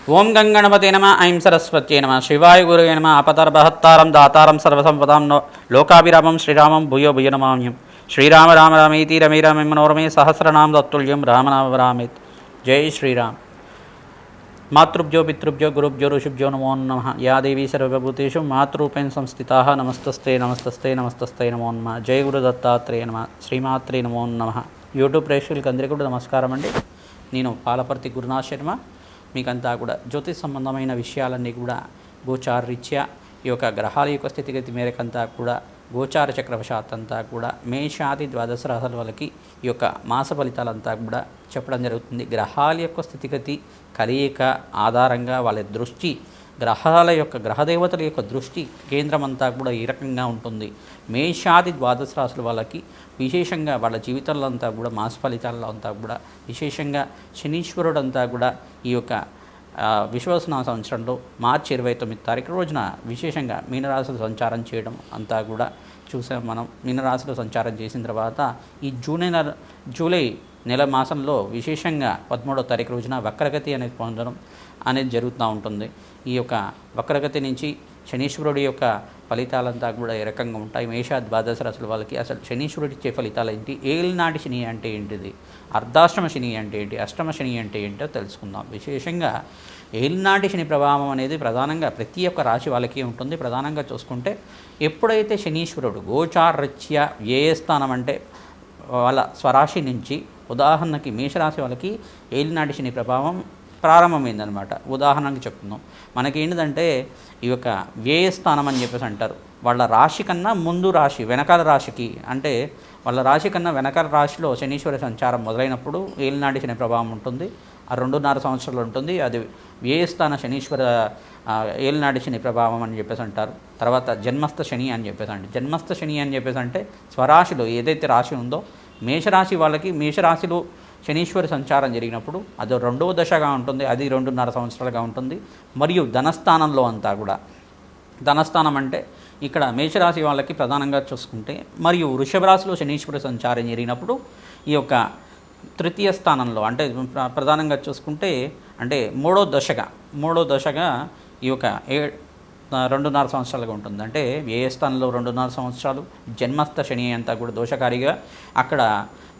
ఓం గంగణపతే నమ ఐం సరస్వత్యే నమ శివాయ గురువే నమ ఆపదర్భహత్తారం దాతారం సర్వసంపదాం లోకాభిరామం శ్రీరామం భూయో భూయ నమామ్యం శ్రీరామ రామ రామేతి రమే రామే మనోరమే సహస్రనామ తత్తుల్యం రామనామ రామేత్. జై శ్రీరామ్. మాతృభ్యో పితృభ్యో గురుభ్యో ఋషిభ్యో నమో నమః. యా దేవీ సర్వభూతేషు మాతృరూపేణ సంస్థితాః నమస్తస్తే నమస్తస్తే నమస్తస్తే నమో నమః. జై గురు దత్తాత్రేయ నమః. శ్రీమాత్రే నమో నమః. యూట్యూబ్ ప్రేక్షకులకి అందరికీ కూడా నమస్కారం అండి. నేను పాలపర్తి గురునాథ్ శర్మ. మీకంతా కూడా జ్యోతిష్ సంబంధమైన విషయాలన్నీ కూడా గోచారరీత్యా ఈ యొక్క గ్రహాల యొక్క స్థితిగతి మేరకంతా కూడా గోచార చక్రవశాత్ అంతా కూడా మేషాది ద్వాదశ రాశుల వాళ్ళకి ఈ యొక్క మాస ఫలితాలంతా కూడా చెప్పడం జరుగుతుంది. గ్రహాల యొక్క స్థితిగతి కలయిక ఆధారంగా వాళ్ళ దృష్టి గ్రహాల యొక్క గ్రహదేవతల యొక్క దృష్టి కేంద్రం అంతా కూడా ఈ రకంగా ఉంటుంది. మేషాది ద్వాదశ రాశుల వాళ్ళకి విశేషంగా వాళ్ళ జీవితంలో అంతా కూడా మాస ఫలితాల్లో అంతా కూడా విశేషంగా శనీశ్వరుడు అంతా కూడా ఈ యొక్క విశ్వవసనామ సంవత్సరంలో మార్చి 29 తారీఖు రోజున విశేషంగా మీనరాశిలో సంచారం చేయడం అంతా కూడా చూసాం మనం. మీనరాశిలో సంచారం చేసిన తర్వాత ఈ జూలై నెల మాసంలో విశేషంగా 13వ తారీఖు రోజున వక్రగతి అనేది పొందడం అనేది జరుగుతూ ఉంటుంది. ఈ యొక్క వక్రగతి నుంచి శనీశ్వరుడి యొక్క ఫలితాలంతా కూడా ఏ రకంగా ఉంటాయి, మేష ద్వాదశ రాశుల వాళ్ళకి అసలు శనీశ్వరుడు ఇచ్చే ఫలితాలు ఏంటి, ఏలినాటి శని అంటే ఏంటిది, అర్ధాష్టమ శని అంటే ఏంటి, అష్టమ శని అంటే ఏంటో తెలుసుకుందాం. విశేషంగా ఏలినాటి శని ప్రభావం అనేది ప్రధానంగా ప్రతి ఒక్క రాశి వాళ్ళకి ఉంటుంది. ప్రధానంగా చూసుకుంటే ఎప్పుడైతే శనీశ్వరుడు గోచారరీత్యా వ్యయ స్థానం అంటే వాళ్ళ స్వరాశి నుంచి, ఉదాహరణకి మేషరాశి వాళ్ళకి ఏలినాటి శని ప్రభావం ప్రారంభమైందనమాట. ఉదాహరణకి చెప్తున్నాం, మనకేంటిదంటే ఈ యొక్క వ్యయస్థానం అని చెప్పేసి అంటారు. వాళ్ళ రాశి కన్నా ముందు రాశి వెనకాల రాశికి అంటే వాళ్ళ రాశి కన్నా వెనకాల రాశిలో శనీశ్వర సంచారం మొదలైనప్పుడు ఏలినాటి శని ప్రభావం ఉంటుంది. ఆ 2.5 సంవత్సరాలు ఉంటుంది. అది వ్యయస్థాన శనీశ్వర ఏలినాటి శని ప్రభావం అని చెప్పేసి అంటారు. తర్వాత జన్మస్థ శని అని చెప్పేసి అంటే జన్మస్థ శని అని చెప్పేసి అంటే స్వరాశిలో ఏదైతే రాశి ఉందో మేషరాశి వాళ్ళకి మేషరాశిలో శనీశ్వర సంచారం జరిగినప్పుడు అది 2వ దశగా ఉంటుంది. అది 2.5 సంవత్సరాలుగా ఉంటుంది. మరియు ధనస్థానంలో అంతా కూడా ధనస్థానం అంటే ఇక్కడ మేషరాశి వాళ్ళకి ప్రధానంగా చూసుకుంటే మరియు వృషభ రాశిలో శనీశ్వర సంచారం జరిగినప్పుడు ఈ యొక్క తృతీయ స్థానంలో అంటే ప్రధానంగా చూసుకుంటే అంటే మూడో దశగా ఈ యొక్క 2.5 సంవత్సరాలుగా ఉంటుంది. అంటే ఏ స్థానంలో 2.5 సంవత్సరాలు జన్మస్థ శని అంతా కూడా దోషకారిగా అక్కడ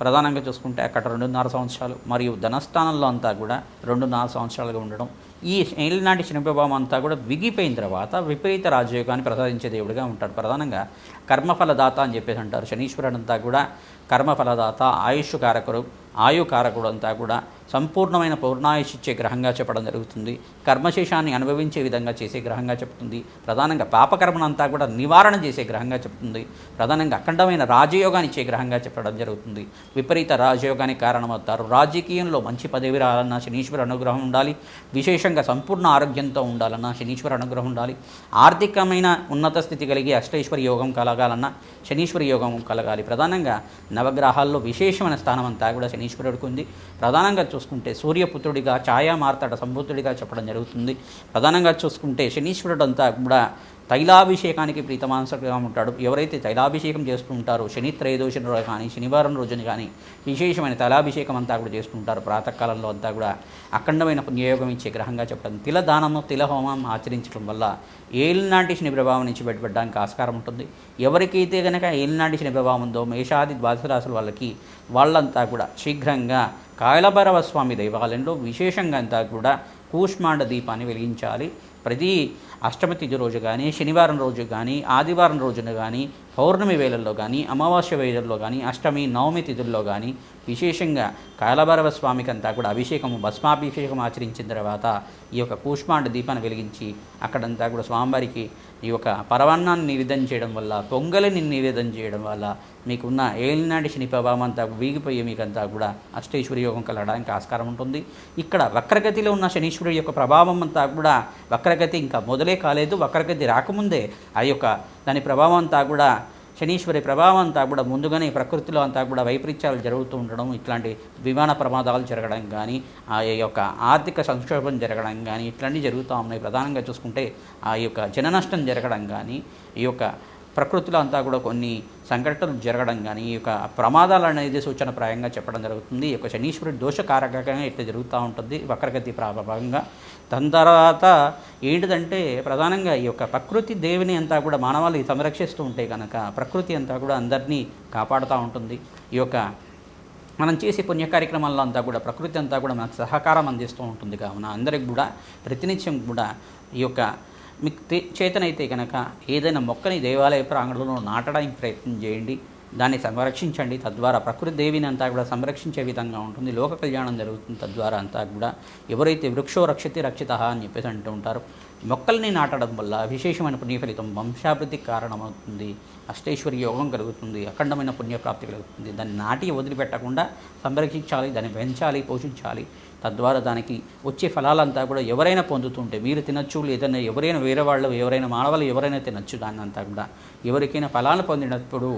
ప్రధానంగా చూసుకుంటే అక్కడ 2.5 సంవత్సరాలు మరియు ధనస్థానంలో అంతా కూడా 2.5 సంవత్సరాలుగా ఉండడం. ఈ ఏలినాటి శని ప్రభావం అంతా కూడా విగిపోయిన తర్వాత విపరీత రాజయోగాన్ని ప్రసాదించే దేవుడిగా ఉంటాడు. ప్రధానంగా కర్మఫలదాత అని చెప్పేసి అంటారు. శనీశ్వరుడు అంతా కూడా కర్మఫలదాత, ఆయుష్ కారకుడు, ఆయుకారకుడు అంతా కూడా సంపూర్ణమైన పౌర్ణాయుష్ ఇచ్చే గ్రహంగా చెప్పడం జరుగుతుంది. కర్మశేషాన్ని అనుభవించే విధంగా చేసే గ్రహంగా చెప్తుంది. ప్రధానంగా పాపకర్మనంతా కూడా నివారణ చేసే గ్రహంగా చెప్తుంది. ప్రధానంగా అఖండమైన రాజయోగాన్ని ఇచ్చే గ్రహంగా చెప్పడం జరుగుతుంది. విపరీత రాజయోగానికి కారణమవుతారు. రాజకీయంలో మంచి పదవి రావాలన్నా శనీశ్వర అనుగ్రహం ఉండాలి. విశేషంగా సంపూర్ణ ఆరోగ్యంతో ఉండాలన్నా శనీశ్వర అనుగ్రహం ఉండాలి. ఆర్థికమైన ఉన్నత స్థితి కలిగి అష్టైశ్వర యోగం కలగాలన్నా శనీశ్వర యోగం కలగాలి. ప్రధానంగా నవగ్రహాల్లో విశేషమైన స్థానం అంతా కూడా శనీశ్వరుడికి ఉంది. ప్రధానంగా చూసుకుంటే సూర్యపుత్రుడిగా ఛాయా మార్తాడ సంబుద్ధుడిగా చెప్పడం జరుగుతుంది. ప్రధానంగా చూసుకుంటే శనీశ్వరుడు అంతా కూడా తైలాభిషేకానికి ప్రీతమానసుడిగా ఉంటాడు. ఎవరైతే తైలాభిషేకం చేస్తూ ఉంటారో శని త్రయోదశి రోజు కానీ శనివారం రోజున కానీ విశేషమైన తైలాభిషేకం అంతా కూడా చేస్తుంటారు. ప్రాతకాలంలో అంతా కూడా అఖండమైన పుణ్యయోగం ఇచ్చే గ్రహంగా చెప్పడం. తిలదానము తిలహోమం ఆచరించడం వల్ల ఏలినాటి శని ప్రభావం నుంచి బయటపడడానికి ఆస్కారం ఉంటుంది. ఎవరికైతే కనుక ఏలినాటి శని ప్రభావం ఉందో మేషాది ద్వాదశ రాశుల వాళ్ళంతా కూడా శీఘ్రంగా కాయలభైరవ స్వామి దేవాలయంలో విశేషంగా అంతా కూడా కూష్మాండ దీపాన్ని వెలిగించాలి. ప్రతి అష్టమి తిథి రోజు కానీ శనివారం రోజు కానీ ఆదివారం రోజున కానీ పౌర్ణమి వేళల్లో కానీ అమావాస్య వేళల్లో కానీ అష్టమి నవమి తిథుల్లో కానీ విశేషంగా కాయలభైరవ స్వామికి అంతా కూడా అభిషేకము భస్మాభిషేకం ఆచరించిన తర్వాత ఈ యొక్క కూష్మాండ దీపాన్ని వెలిగించి అక్కడంతా కూడా స్వామివారికి ఈ యొక్క పరవాన్నాన్ని నివేదన చేయడం వల్ల పొంగలిని నివేదన చేయడం వల్ల మీకున్న ఏలినాటి శని ప్రభావం అంతా వీగిపోయి మీకంతా కూడా అష్టైశ్వర్య యోగం కలగడానికి ఆస్కారం ఉంటుంది. ఇక్కడ వక్రగతిలో ఉన్న శనీశ్వరుడి యొక్క ప్రభావం అంతా కూడా వక్రగతి ఇంకా మొదలే కాలేదు. వక్రగతి రాకముందే ఆ యొక్క దాని ప్రభావం అంతా కూడా శనీశ్వరి ప్రభావం అంతా కూడా ముందుగానే ప్రకృతిలో అంతా కూడా వైపరీత్యాలు జరుగుతూ ఉండడం, ఇట్లాంటి విమాన ప్రమాదాలు జరగడం కానీ ఆ యొక్క ఆర్థిక సంక్షోభం జరగడం కానీ ఇట్లాంటివి జరుగుతూ ఉన్నాయి. ప్రధానంగా చూసుకుంటే ఆ యొక్క జన నష్టం జరగడం కానీ ఈ యొక్క ప్రకృతిలో అంతా కూడా కొన్ని సంఘటనలు జరగడం కానీ ఈ యొక్క ప్రమాదాలు అనేది సూచనప్రాయంగా చెప్పడం జరుగుతుంది. ఈ యొక్క శనీశ్వరుడి దోషకారకంగా ఇట్లా జరుగుతూ ఉంటుంది వక్రగతి ప్రభావంగా. దాని తర్వాత ఏంటిదంటే ప్రధానంగా ఈ యొక్క ప్రకృతి దేవిని అంతా కూడా మానవాళి సంరక్షిస్తూ ఉంటే కనుక ప్రకృతి అంతా కూడా అందరినీ కాపాడుతూ ఉంటుంది. ఈ యొక్క మనం చేసే పుణ్య కార్యక్రమాల్లో అంతా కూడా ప్రకృతి అంతా కూడా మనకు సహకారం అందిస్తూ ఉంటుంది. కావున అందరికి కూడా ప్రతినిత్యం కూడా ఈ యొక్క మీకు చేతనైతే కనుక ఏదైనా మొక్కని దేవాలయ ప్రాంగణంలో నాటడానికి ప్రయత్నం చేయండి, దాన్ని సంరక్షించండి. తద్వారా ప్రకృతి దేవిని అంతా కూడా సంరక్షించే విధంగా ఉంటుంది, లోక కళ్యాణం జరుగుతుంది. తద్వారా అంతా కూడా ఎవరైతే వృక్షో రక్షతి రక్షిత అని చెప్పేసి అంటూ ఉంటారు, మొక్కల్ని నాటడం వల్ల విశేషమైన పుణ్య ఫలితం వంశాభివృద్ధికి కారణమవుతుంది, అష్టైశ్వర్య యోగం కలుగుతుంది, అఖండమైన పుణ్యప్రాప్తి కలుగుతుంది. దాన్ని నాటి వదిలిపెట్టకుండా సంరక్షించాలి, దాన్ని పెంచాలి, పోషించాలి. తద్వారా దానికి వచ్చే ఫలాలంతా కూడా ఎవరైనా పొందుతుంటే మీరు తినచ్చు, లేదన్నా ఎవరైనా వేరే వాళ్ళు ఎవరైనా మానవాళ్ళు ఎవరైనా తినచ్చు. దాన్ని అంతా కూడా ఎవరికైనా ఫలాలు పొందినప్పుడు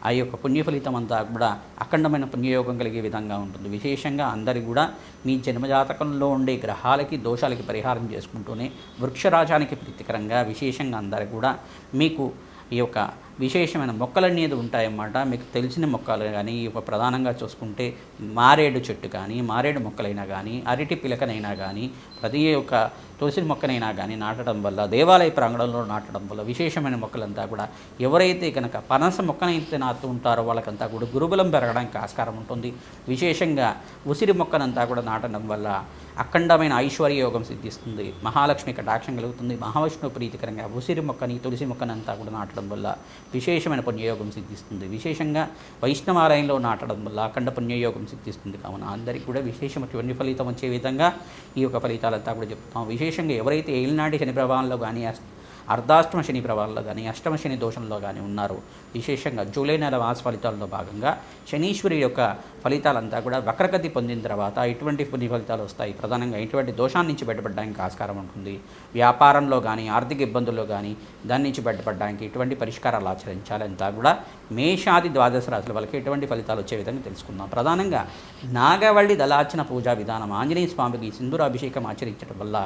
ఆ యొక్క పుణ్య ఫలితం అంతా కూడా అఖండమైన పుణ్యయోగం కలిగే విధంగా ఉంటుంది. విశేషంగా అందరి కూడా మీ జన్మజాతకంలో ఉండే గ్రహాలకి దోషాలకి పరిహారం చేసుకుంటూనే వృక్షరాజానికి ప్రీతికరంగా విశేషంగా అందరు కూడా మీకు ఈ యొక్క విశేషమైన మొక్కలు అనేది ఉంటాయన్నమాట. మీకు తెలిసిన మొక్కలు కానీ ఈ యొక్క ప్రధానంగా చూసుకుంటే మారేడు చెట్టు కానీ మారేడు మొక్కలైనా కానీ అరటి పిలకనైనా కానీ ప్రతి ఒక్క తులసి మొక్కనైనా కానీ నాటడం వల్ల దేవాలయ ప్రాంగణంలో నాటడం వల్ల విశేషమైన మొక్కలంతా కూడా ఎవరైతే కనుక పనస మొక్కనైతే నాటుతూ ఉంటారో వాళ్ళకంతా కూడా గురుబలం పెరగడానికి ఆస్కారం ఉంటుంది. విశేషంగా ఉసిరి మొక్కనంతా కూడా నాటడం వల్ల అఖండమైన ఐశ్వర్య యోగం సిద్ధిస్తుంది, మహాలక్ష్మి కటాక్షం కలుగుతుంది. మహావిష్ణు ప్రీతికరంగా ఉసిరి మొక్కని తులసి మొక్కనంతా కూడా నాటడం వల్ల విశేషమైన పుణ్యయోగం సిద్ధిస్తుంది. విశేషంగా వైష్ణవాలయంలో నాటడం వల్ల అఖండ పుణ్యయోగం సిద్ధిస్తుంది. కావున అందరికీ కూడా విశేషమైన ఫలితం వచ్చే విధంగా ఈ యొక్క ఫలితాలంతా కూడా చెప్తాం. విశేషంగా ఎవరైతే ఏలినాటి శని ప్రభావంలో కానీ అర్ధాష్టమ శని ప్రభావంలో కానీ అష్టమ శని దోషంలో కానీ ఉన్నారు, విశేషంగా జూలై నెల మాస ఫలితాల్లో భాగంగా శనీశ్వరి యొక్క ఫలితాలంతా కూడా వక్రగతి పొందిన తర్వాత ఇటువంటి పుణ్య ఫలితాలు వస్తాయి. ప్రధానంగా ఇటువంటి దోషాన్ని నుంచి బయటపడడానికి ఆస్కారం ఉంటుంది. వ్యాపారంలో కానీ ఆర్థిక ఇబ్బందుల్లో కానీ దాని నుంచి బయటపడడానికి ఇటువంటి పరిష్కారాలు ఆచరించాలంతా కూడా మేషాది ద్వాదశ రాశుల వాళ్ళకి ఎటువంటి ఫలితాలు వచ్చే విధంగా తెలుసుకుందాం. ప్రధానంగా నాగవల్లి దళార్చన పూజా విధానం ఆంజనేయ స్వామికి సింధూరాభిషేకం ఆచరించడం వల్ల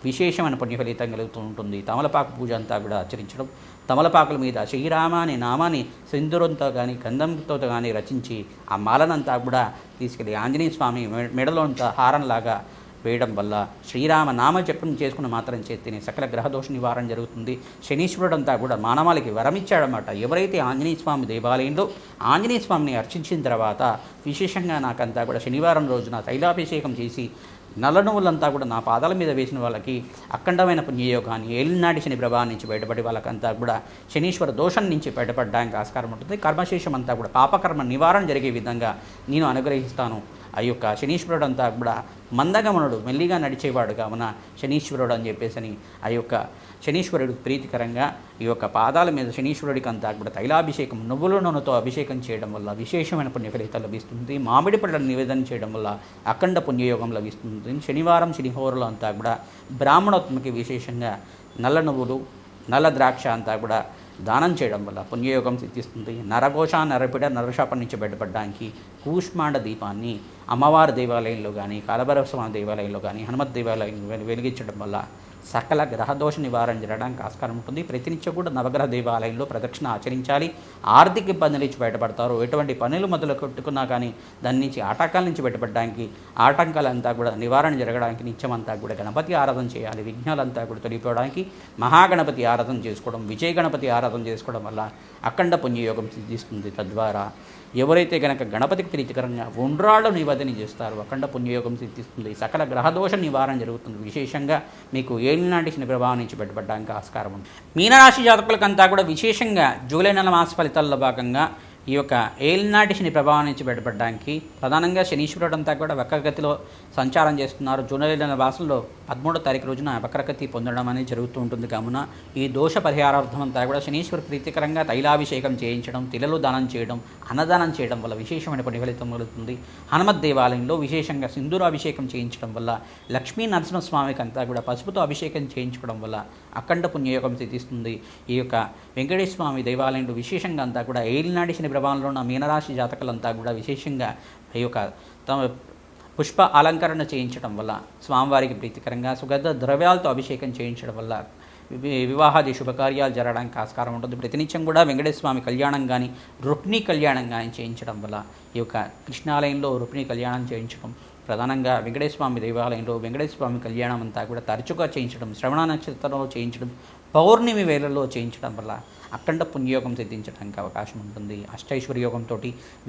విశేషమైన పుణ్య ఫలితం కలుగుతూ ఉంటుంది. తమలపాకు పూజ అంతా కూడా ఆచరించడం, తమలపాకుల మీద శ్రీరామ అనే నామాన్ని సింధూరంతో కానీ గంధంతో కానీ రచించి ఆ మాలనంతా కూడా తీసుకెళ్ళి ఆంజనేయ స్వామి మెడలో హారంలాగా వేయడం వల్ల శ్రీరామ నామ జపం చేసుకున్న మాత్రం చేతిని సకల గ్రహదోష నివారణ జరుగుతుంది. శనీశ్వరుడంతా కూడా మానవాళికి వరమిచ్చాడన్నమాట. ఎవరైతే ఆంజనేయ స్వామి దేవాలయంలో ఆంజనేయ స్వామిని అర్చించిన తర్వాత విశేషంగా నాకంతా కూడా శనివారం రోజున తైలాభిషేకం చేసి నల్ల నువ్వులంతా కూడా నా పాదాల మీద వేసిన వాళ్ళకి అఖండమైన పుణ్యయోగాన్ని ఏలినాటి శని ప్రభావం నుంచి బయటపడి వాళ్ళకంతా కూడా శనీశ్వర దోషం నుంచి బయటపడడానికి ఆస్కారం ఉంటుంది. కర్మశేషం అంతా కూడా పాపకర్మ నివారణ జరిగే విధంగా నేను అనుగ్రహిస్తాను. ఆ యొక్క శనీశ్వరుడు అంతా కూడా మందగమనుడు మెల్లిగా నడిచేవాడు కావున శనీశ్వరుడు అని చెప్పేసి ఆ యొక్క శనీశ్వరుడు ప్రీతికరంగా ఈ యొక్క పాదాల మీద శనీశ్వరుడికి అంతా కూడా తైలాభిషేకం నువ్వుల నూనెతో అభిషేకం చేయడం వల్ల విశేషమైన పుణ్య ఫలితాలు లభిస్తుంది. మామిడి పళ్ళను నివేదన చేయడం వల్ల అఖండ పుణ్యయోగం లభిస్తుంది. శనివారం శనిహోరులు అంతా కూడా బ్రాహ్మణోత్మకి విశేషంగా నల్ల నువ్వులు నల్ల ద్రాక్ష అంతా కూడా దానం చేయడం వల్ల పుణ్యయోగం సిద్ధిస్తుంది. నరఘోష నరపిడ నరశాపం నుంచి బయటపడడానికి కూష్మాండ దీపాన్ని అమ్మవారి దేవాలయంలో కానీ కాలభైరవ దేవాలయంలో కానీ హనుమత్ దేవాలయంలో వెలిగించడం వల్ల సకల గ్రహదోష నివారణ జరగడానికి ఆస్కారం ఉంటుంది. ప్రతినిత్యం కూడా నవగ్రహ దేవాలయంలో ప్రదక్షిణ ఆచరించాలి. ఆర్థిక ఇబ్బందుల నుంచి బయటపడతారు. ఎటువంటి పనులు మొదలు కొట్టుకున్నా కానీ దాని నుంచి ఆటంకాల నుంచి బయటపడడానికి ఆటంకాలంతా కూడా నివారణ జరగడానికి నిత్యమంతా కూడా గణపతి ఆరాధన చేయాలి. విఘ్నాలంతా కూడా తొలిపోవడానికి మహాగణపతి ఆరాధన చేసుకోవడం, విజయ గణపతి ఆరాధన చేసుకోవడం వల్ల అఖండ పుణ్యయోగం సిద్ధిస్తుంది. తద్వారా ఎవరైతే కనుక గణపతికి ప్రీతికరంగా ఉండ్రాళ్ళు నివేదన చేస్తారో అఖండ పుణ్యయోగం సిద్ధిస్తుంది. సకల గ్రహదోష నివారణ జరుగుతుంది. విశేషంగా మీకు ఏలినాటి శని ప్రభావం నుంచి బయటపడడానికి ఆస్కారం ఉంది. మీనరాశి జాతకులకంతా కూడా విశేషంగా జూలై నెల మాస ఫలితాల్లో భాగంగా ఈ యొక్క ఏలినాటి శని ప్రభావం నుంచి బయటపడడానికి ప్రధానంగా శనీశ్వరుడు అంతా కూడా వక్రగతిలో సంచారం చేస్తున్నారు. జూలై నెల మాసంలో 13వ తారీఖు రోజున వక్రగతి పొందడం అనేది జరుగుతూ ఉంటుంది. కావున ఈ దోష పరిహారార్థం అంతా కూడా శనీశ్వరు ప్రీతికరంగా తైలాభిషేకం చేయించడం, తిలలు దానం చేయడం, అన్నదానం చేయడం వల్ల విశేషమైన పుణ్య ఫలితం కలుగుతుంది. హనుమత్ దేవాలయంలో విశేషంగా సింధూరాభిషేకం చేయించడం వల్ల లక్ష్మీ నరసింహస్వామికి అంతా కూడా పసుపుతో అభిషేకం చేయించడం వల్ల అఖండ పుణ్యయోగం సిద్ధిస్తుంది. ఈ యొక్క వెంకటేశ్వర స్వామి దేవాలయంలో విశేషంగా అంతా కూడా ఏలినాటి శని ప్రభావంలో ఉన్న మీనరాశి జాతకులంతా కూడా విశేషంగా ఈ యొక్క తమ పుష్ప అలంకరణ చేయించడం వల్ల స్వామివారికి ప్రీతికరంగా సుగంధ ద్రవ్యాలతో అభిషేకం చేయించడం వల్ల వివాహాది శుభకార్యాలు జరగడానికి ఆస్కారం ఉంటుంది. ప్రతినిత్యం కూడా వెంకటేశ్వర స్వామి కళ్యాణం కానీ రుక్మిణీ కళ్యాణం కానీ చేయించడం వల్ల ఈ యొక్క కృష్ణాలయంలో రుక్మిణీ కళ్యాణం చేయించడం, ప్రధానంగా వెంకటేశ్వర స్వామి దేవాలయంలో వెంకటేశ్వర స్వామి కళ్యాణం అంతా కూడా తరచుగా చేయించడం, శ్రవణ నక్షత్రంలో చేయించడం, పౌర్ణమి వేళల్లో చేయించడం వల్ల అఖండ పుణ్యయోగం సిద్ధించడానికి అవకాశం ఉంటుంది. అష్టైశ్వర్య యోగంతో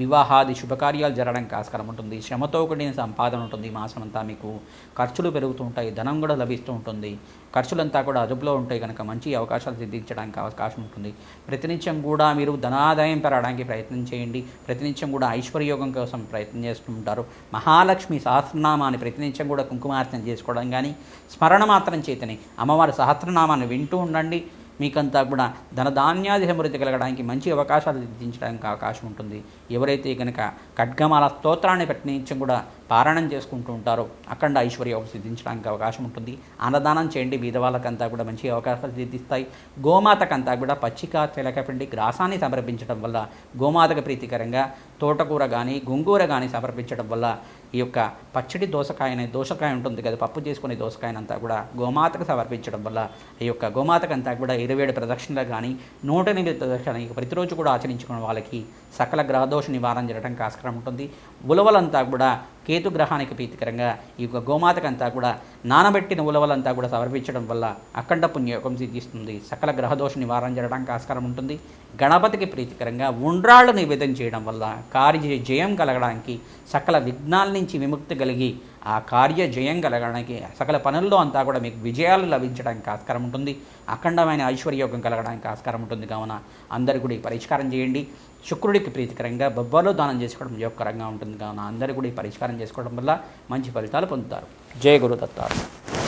వివాహాది శుభకార్యాలు జరగడానికి ఆస్కారం ఉంటుంది. శ్రమతో కూడిన సంపాదన ఉంటుంది. మాసం అంతా మీకు ఖర్చులు పెరుగుతూ ఉంటాయి, ధనం కూడా లభిస్తూ ఉంటుంది. ఖర్చులంతా కూడా అదుపులో ఉంటాయి కనుక మంచి అవకాశాలు సిద్ధించడానికి అవకాశం ఉంటుంది. ప్రతినిత్యం కూడా మీరు ధనాదాయం పెరగడానికి ప్రయత్నం చేయండి. ప్రతినిత్యం కూడా ఐశ్వర్యయోగం కోసం ప్రయత్నం చేస్తూ ఉంటారు. మహాలక్ష్మి సహస్రనామాన్ని ప్రతినిత్యం కూడా కుంకుమార్చన చేసుకోవడం కానీ, స్మరణ మాత్రం చేతనే అమ్మవారి సహస్రనామాన్ని వింటూ ఉండండి. మీకంతా కూడా ధనధాన్యాది సమృద్ధి కలగడానికి మంచి అవకాశాలు సిద్ధించడానికి అవకాశం ఉంటుంది. ఎవరైతే కనుక ఖడ్గమాల స్తోత్రాన్ని ప్రతినిత్యం కూడా పారాయణం చేసుకుంటూ ఉంటారో అఖండ ఐశ్వర్యం సిద్ధించడానికి అవకాశం ఉంటుంది. అన్నదానం చేయండి, బీద వాళ్ళకంతా కూడా మంచి అవకాశాలు సిద్ధిస్తాయి. గోమాతకంతా కూడా పచ్చిక తెలకపిండి గ్రాసాన్ని సమర్పించడం వల్ల గోమాతకు ప్రీతికరంగా తోటకూర కానీ గోంగూర కానీ సమర్పించడం వల్ల ఈ యొక్క పచ్చడి దోసకాయ ఉంటుంది కదా, పప్పు చేసుకునే దోసకాయనంతా కూడా గోమాతకు సమర్పించడం వల్ల ఈ యొక్క గోమాతకంతా కూడా 27 ప్రదక్షిణలు కానీ 108 ప్రదక్షిణ ప్రతిరోజు కూడా ఆచరించుకున్న వాళ్ళకి సకల గ్రహదోష నివారణ జరగడానికి ఆస్కారం ఉంటుంది. ఉలవలంతా కూడా కేతు గ్రహానికి ప్రీతికరంగా ఈ యొక్క గోమాతకంతా కూడా నానబెట్టిన ఉలవలంతా కూడా సమర్పించడం వల్ల అఖండ పుణ్యయోగం సిద్ధిస్తుంది. సకల గ్రహదోష నివారణ జరగడానికి ఆస్కారం ఉంటుంది. గణపతికి ప్రీతికరంగా ఉండ్రాళ్ళు నివేదన చేయడం వల్ల కార్య జయం కలగడానికి, సకల విఘ్నాల నుంచి విముక్తి కలిగి ఆ కార్య జయం కలగడానికి, సకల పనుల్లో అంతా కూడా మీకు విజయాలు లభించడానికి ఆస్కారం ఉంటుంది. అఖండమైన ఐశ్వర్యయోగం కలగడానికి ఆస్కారం ఉంటుంది. కావున అందరూ కూడా ఈ పరిష్కారం చేయండి. శుక్రుడికి ప్రీతికరంగా బొబ్బలో దానం చేసుకోవడం యోగకరంగా ఉంటుంది. కావున అందరూ కూడా ఈ పరిష్కారం చేసుకోవడం వల్ల మంచి ఫలితాలు పొందుతారు. జయ గురు దత్తాత్రేయ.